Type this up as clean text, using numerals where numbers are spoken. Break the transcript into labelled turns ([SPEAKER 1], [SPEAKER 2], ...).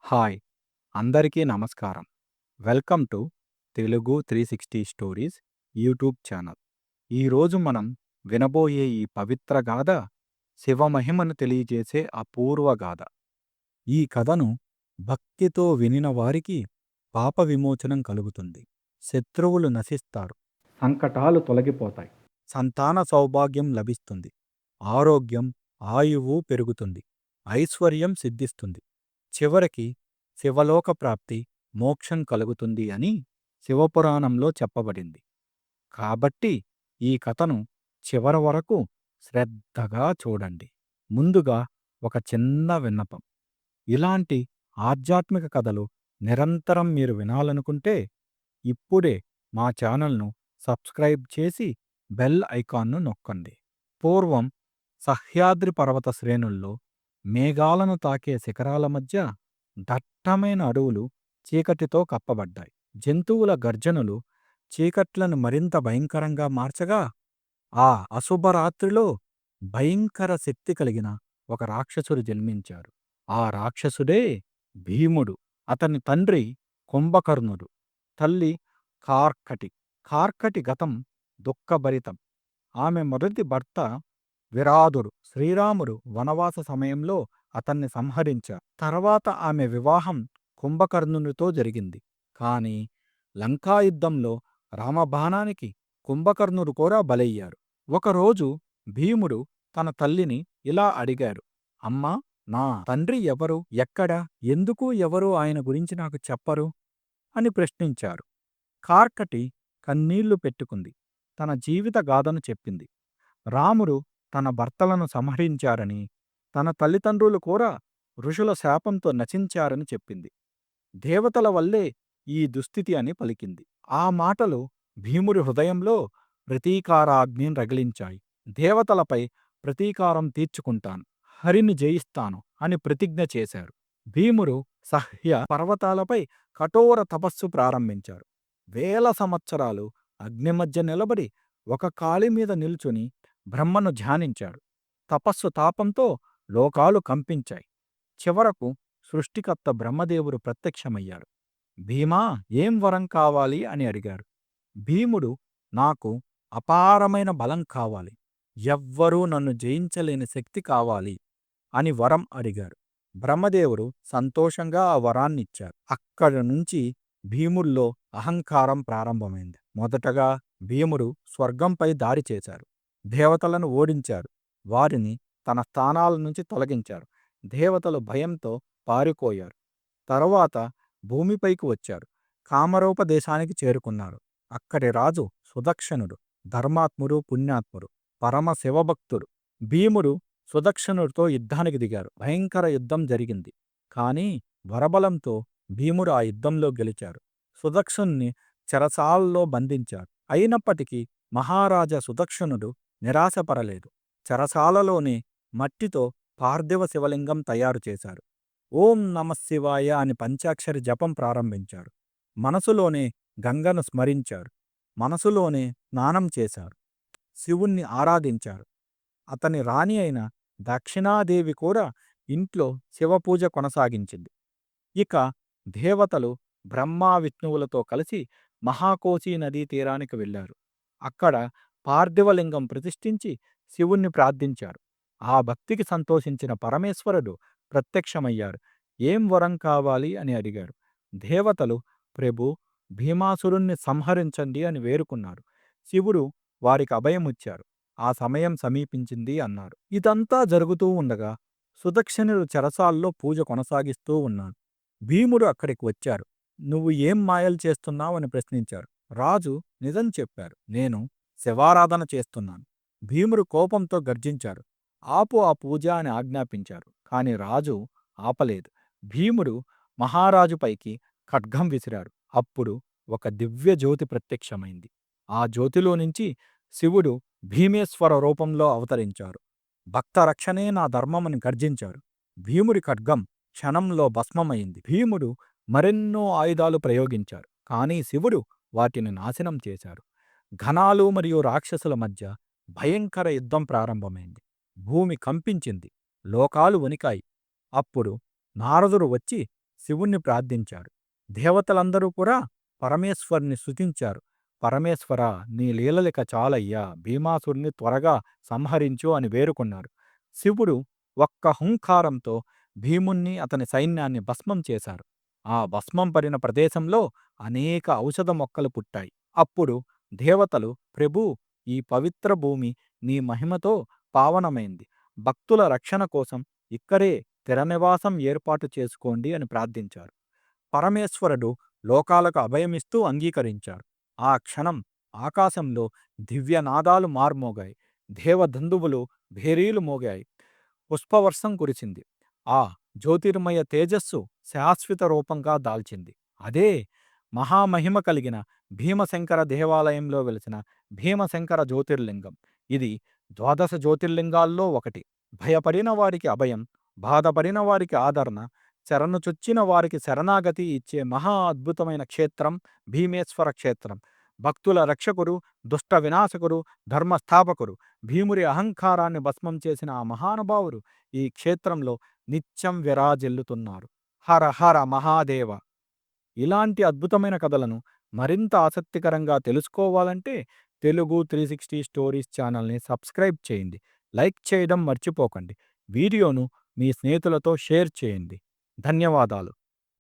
[SPEAKER 1] Hi! అందరికీ నమస్కారం. Welcome to Telugu 360 stories YouTube channel. ఈరోజు మనం వినబోయే ఈ పవిత్ర గాథ శివమహిమను తెలియజేసే అపూర్వ గాథ. ఈ కథను భక్తితో వినిన వారికి పాప విమోచనం కలుగుతుంది. శత్రువులు నశిస్తారు. సంకటాలు తొలగిపోతాయి. సంతాన సౌభాగ్యం లభిస్తుంది. ఆరోగ్యం, ఆయువు పెరుగుతుంది. ఐశ్వర్యం సిద్ధిస్తుంది. చివరికి శివలోక ప్రాప్తి, మోక్షం కలుగుతుంది అని శివపురాణంలో చెప్పబడింది. కాబట్టి ఈ కథను చివరి వరకు శ్రద్ధగా చూడండి. ముందుగా ఒక చిన్న విన్నపం. ఇలాంటి ఆధ్యాత్మిక కథలు నిరంతరం మీరు వినాలనుకుంటే ఇప్పుడే మా ఛానల్ను సబ్స్క్రైబ్ చేసి బెల్ ఐకాన్ను నొక్కండి. పూర్వం సహ్యాద్రి పర్వత శ్రేణుల్లో మేఘాలను తాకే శిఖరాల మధ్య దట్టమైన అడవులు చీకటితో కప్పబడ్డాయి. జంతువుల గర్జనలు చీకట్లను మరింత భయంకరంగా మార్చగా, ఆ అశుభరాత్రిలో భయంకర శక్తి కలిగిన ఒక రాక్షసుడు జన్మించాడు. ఆ రాక్షసుడే భీముడు. అతని తండ్రి కుంభకర్ణుడు, తల్లి కార్కటి. కార్కటి గతం దుఃఖభరితం. ఆమె మొదటి భర్త విరాధుడు. శ్రీరాముడు వనవాస సమయంలో అతన్ని సంహరించారు. తర్వాత ఆమె వివాహం కుంభకర్ణునితో జరిగింది. కాని లంకాయుద్ధంలో రామబాణానికి కుంభకర్ణుడు కూడా బలయ్యారు. ఒకరోజు భీముడు తన తల్లిని ఇలా అడిగాడు. అమ్మా, నా తండ్రి ఎవరు, ఎక్కడ, ఎందుకు ఎవరు ఆయన గురించి నాకు చెప్పరు అని ప్రశ్నించారు. కార్కటి కన్నీళ్లు పెట్టుకుంది. తన జీవిత గాథను చెప్పింది. రాముడు తన భర్తలను సంహరించారని, తన తల్లిదండ్రులు కూడా ఋషుల శాపంతో నశించారని చెప్పింది. దేవతల వల్లే ఈ దుస్థితి అని పలికింది. ఆ మాటలు భీముడి హృదయంలో ప్రతీకారాగ్నిని రగిలించాయి. దేవతలపై ప్రతీకారం తీర్చుకుంటాను, హరిని జయిస్తాను అని ప్రతిజ్ఞ చేశారు. భీముడు సహ్య పర్వతాలపై కఠోర తపస్సు ప్రారంభించారు. వేల సంవత్సరాలు అగ్ని మధ్య నిలబడి ఒక కాలి మీద నిల్చుని బ్రహ్మను ధ్యానించాడు. తపస్సు తాపంతో లోకాలు కంపించాయి. చివరకు సృష్టికర్త బ్రహ్మదేవుడు ప్రత్యక్షమయ్యాడు. భీమా, ఏం వరం కావాలి అని అడిగాడు. భీముడు, నాకు అపారమైన బలం కావాలి, ఎవ్వరూ నన్ను జయించలేని శక్తి కావాలి అని వరం అడిగాడు. బ్రహ్మదేవుడు సంతోషంగా ఆ వరాన్నిచ్చారు. అక్కడి నుంచి భీముల్లో అహంకారం ప్రారంభమైంది. మొదటగా భీముడు స్వర్గంపై దాడి చేశారు. దేవతలను ఓడించారు. వారిని తన స్థానాల నుంచి తొలగించారు. దేవతలు భయంతో పారిపోయారు. తరువాత భూమిపైకి వచ్చారు. కామరూప దేశానికి చేరుకున్నారు. అక్కడి రాజు సుదక్షణుడు ధర్మాత్ముడు, పుణ్యాత్ముడు, పరమ శివభక్తుడు. భీముడు సుదక్షణుడితో యుద్ధానికి దిగారు. భయంకర యుద్ధం జరిగింది. కానీ వరబలంతో భీముడు ఆ యుద్ధంలో గెలిచారు. సుదక్షణుని చెరసాలలో బంధించారు. అయినప్పటికీ మహారాజా సుదక్షణుడు నిరాశపడలేదు. చెరసాలలోని మట్టితో పార్థివ శివలింగం తయారు చేశారు. ఓం నమఃశివాయ అని పంచాక్షరి జపం ప్రారంభించారు. మనసులోనే గంగను స్మరించారు. మనసులోనే స్నానం చేశారు. శివుణ్ణి ఆరాధించారు. అతని రాణి అయిన దక్షిణాదేవి కూడా ఇంట్లో శివపూజ కొనసాగించింది. ఇక దేవతలు బ్రహ్మ, విష్ణువులతో కలిసి మహాకోశీ నదీ తీరానికి వెళ్లారు. అక్కడ పార్థివలింగం ప్రతిష్ఠించి శివుణ్ణి ప్రార్థించారు. ఆ భక్తికి సంతోషించిన పరమేశ్వరుడు ప్రత్యక్షమయ్యారు. ఏం వరం కావాలి అని అడిగారు. దేవతలు, ప్రభు, భీమాసురుణ్ణి సంహరించండి అని వేరుకున్నారు. శివుడు వారికి అభయమిచ్చారు. ఆ సమయం సమీపించింది అన్నారు. ఇదంతా జరుగుతూ ఉండగా సుదక్షిణుడు చెరసాల్లో పూజ కొనసాగిస్తూ ఉన్నాడు. భీముడు అక్కడికి వచ్చారు. నువ్వు ఏం మాయలు చేస్తున్నావు అని ప్రశ్నించారు. రాజు నిజం చెప్పారు. నేను శివారాధన చేస్తున్నాను. భీముడు కోపంతో గర్జించారు. ఆపు ఆ పూజ అని ఆజ్ఞాపించారు. కాని రాజు ఆపలేదు. భీముడు మహారాజుపైకి ఖడ్గం విసిరాడు. అప్పుడు ఒక దివ్య జ్యోతి ప్రత్యక్షమైంది. ఆ జ్యోతిలో నుంచి శివుడు భీమేశ్వర రూపంలో అవతరించారు. భక్త రక్షణే నా ధర్మమని గర్జించారు. భీముడి ఖడ్గం క్షణంలో భస్మమైంది. భీముడు మరెన్నో ఆయుధాలు ప్రయోగించారు. కానీ శివుడు వాటిని నాశనం చేశారు. ఘనాలు మరియు రాక్షసుల మధ్య భయంకర యుద్ధం ప్రారంభమైంది. భూమి కంపించింది. లోకాలు వణికాయి. అప్పుడు నారదుడు వచ్చి శివుణ్ణి ప్రార్థించాడు. దేవతలందరూ కూడా పరమేశ్వరుని స్తుతించారు. పరమేశ్వర, నీ లీలలిక చాలయ్యా, భీమాసురుని త్వరగా సంహరించు అని వేరుకున్నారు. శివుడు ఒక్క హుంకారంతో భీముణ్ణి అతని సైన్యాన్ని భస్మం చేశారు. ఆ భస్మం పడిన ప్రదేశంలో అనేక ఔషధ మొక్కలు పుట్టాయి. అప్పుడు దేవతలు, ప్రభూ, ఈ పవిత్ర భూమి నీ మహిమతో పావనమైంది. భక్తుల రక్షణ కోసం ఇక్కడే స్థిరనివాసం ఏర్పాటు చేసుకోండి అని ప్రార్థించారు. పరమేశ్వరుడు లోకాలకు అభయమిస్తూ అంగీకరించారు. ఆ క్షణం ఆకాశంలో దివ్యనాదాలు మార్మోగాయి. దేవదందువులు భేరీలు మోగాయి. పుష్పవర్షం కురిసింది. ఆ జ్యోతిర్మయ తేజస్సు శాశ్వత రూపంగా దాల్చింది. అదే మహామహిమ కలిగిన భీమశంకర దేవాలయంలో వెలిసిన భీమశంకర జ్యోతిర్లింగం. ఇది ద్వాదశ జ్యోతిర్లింగాల్లో ఒకటి. భయపడిన వారికి అభయం, బాధపడిన వారికి ఆదరణ, శరణుచొచ్చిన వారికి శరణాగతి ఇచ్చే మహా అద్భుతమైన క్షేత్రం భీమేశ్వర క్షేత్రం. భక్తుల రక్షకుడు, దుష్ట వినాశకుడు, ధర్మస్థాపకుడు, భీముడి అహంకారాన్ని భస్మం చేసిన ఆ మహానుభావుడు ఈ క్షేత్రంలో నిత్యం విరాజిల్లుతున్నారు. హర హర మహాదేవ! ఇలాంటి అద్భుతమైన కథలను మరింత ఆసక్తికరంగా తెలుసుకోవాలంటే తెలుగు 360 స్టోరీస్ ఛానల్ని సబ్స్క్రైబ్ చేయండి. లైక్ చేయడం మర్చిపోకండి. వీడియోను మీ స్నేహితులతో షేర్ చేయండి. ధన్యవాదాలు.